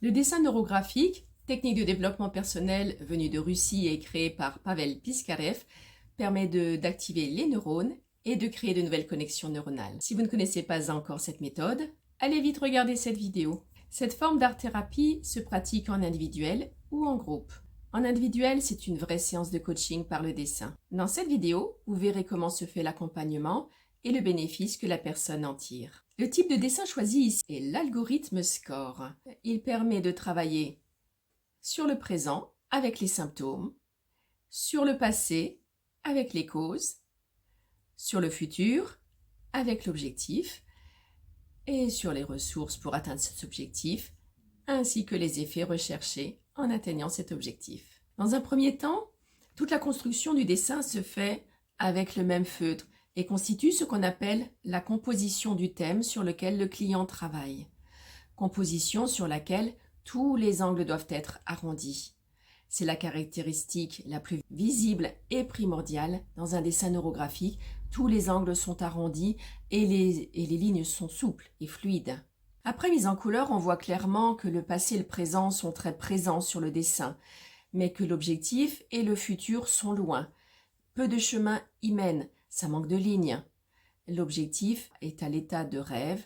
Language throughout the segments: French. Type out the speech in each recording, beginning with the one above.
Le dessin neurographique, technique de développement personnel venue de Russie et créée par Pavel Piskarev, permet d'activer les neurones et de créer de nouvelles connexions neuronales. Si vous ne connaissez pas encore cette méthode, allez vite regarder cette vidéo. Cette forme d'art-thérapie se pratique en individuel ou en groupe. En individuel, c'est une vraie séance de coaching par le dessin. Dans cette vidéo, vous verrez comment se fait l'accompagnement et le bénéfice que la personne en tire. Le type de dessin choisi ici est l'algorithme SCORE. Il permet de travailler sur le présent avec les symptômes, sur le passé avec les causes, sur le futur avec l'objectif et sur les ressources pour atteindre cet objectif, ainsi que les effets recherchés en atteignant cet objectif. Dans un premier temps, toute la construction du dessin se fait avec le même feutre et constitue ce qu'on appelle la composition du thème sur lequel le client travaille. Composition sur laquelle tous les angles doivent être arrondis. C'est la caractéristique la plus visible et primordiale dans un dessin neurographique. Tous les angles sont arrondis et les lignes sont souples et fluides. Après mise en couleur, on voit clairement que le passé et le présent sont très présents sur le dessin, mais que l'objectif et le futur sont loin. Peu de chemin y mène, ça manque de lignes. L'objectif est à l'état de rêve,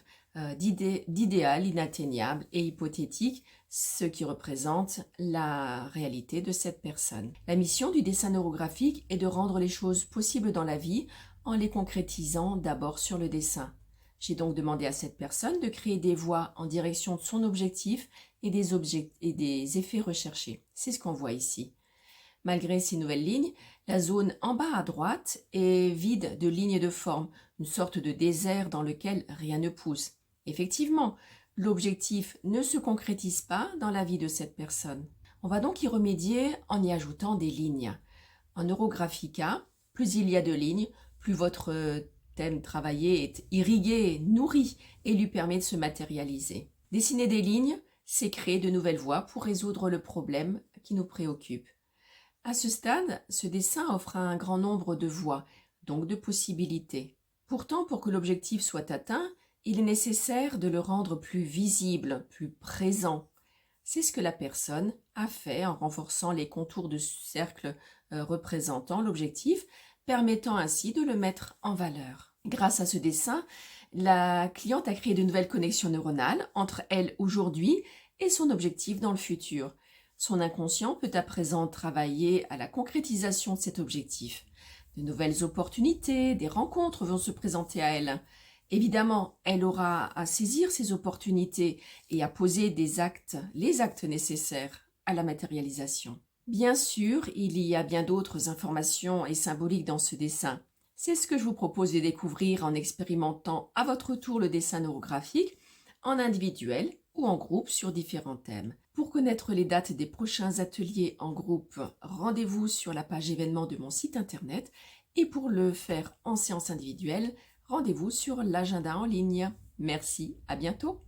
d'idéal inatteignable et hypothétique, ce qui représente la réalité de cette personne. La mission du dessin neurographique est de rendre les choses possibles dans la vie en les concrétisant d'abord sur le dessin. J'ai donc demandé à cette personne de créer des voies en direction de son objectif et des effets recherchés. C'est ce qu'on voit ici. Malgré ces nouvelles lignes, la zone en bas à droite est vide de lignes de forme, une sorte de désert dans lequel rien ne pousse. Effectivement, l'objectif ne se concrétise pas dans la vie de cette personne. On va donc y remédier en y ajoutant des lignes. En Neurographica, plus il y a de lignes, plus votre thème travaillé est irrigué, nourri et lui permet de se matérialiser. Dessiner des lignes, c'est créer de nouvelles voies pour résoudre le problème qui nous préoccupe. À ce stade, ce dessin offre un grand nombre de voies, donc de possibilités. Pourtant, pour que l'objectif soit atteint, il est nécessaire de le rendre plus visible, plus présent. C'est ce que la personne a fait en renforçant les contours de cercle représentant l'objectif, permettant ainsi de le mettre en valeur. Grâce à ce dessin, la cliente a créé de nouvelles connexions neuronales entre elle aujourd'hui et son objectif dans le futur. Son inconscient peut à présent travailler à la concrétisation de cet objectif. De nouvelles opportunités, des rencontres vont se présenter à elle. Évidemment, elle aura à saisir ces opportunités et à poser les actes nécessaires à la matérialisation. Bien sûr, il y a bien d'autres informations et symboliques dans ce dessin. C'est ce que je vous propose de découvrir en expérimentant à votre tour le dessin neurographique en individuel ou en groupe sur différents thèmes. Pour connaître les dates des prochains ateliers en groupe, rendez-vous sur la page événements de mon site internet et pour le faire en séance individuelle, rendez-vous sur l'agenda en ligne. Merci, à bientôt.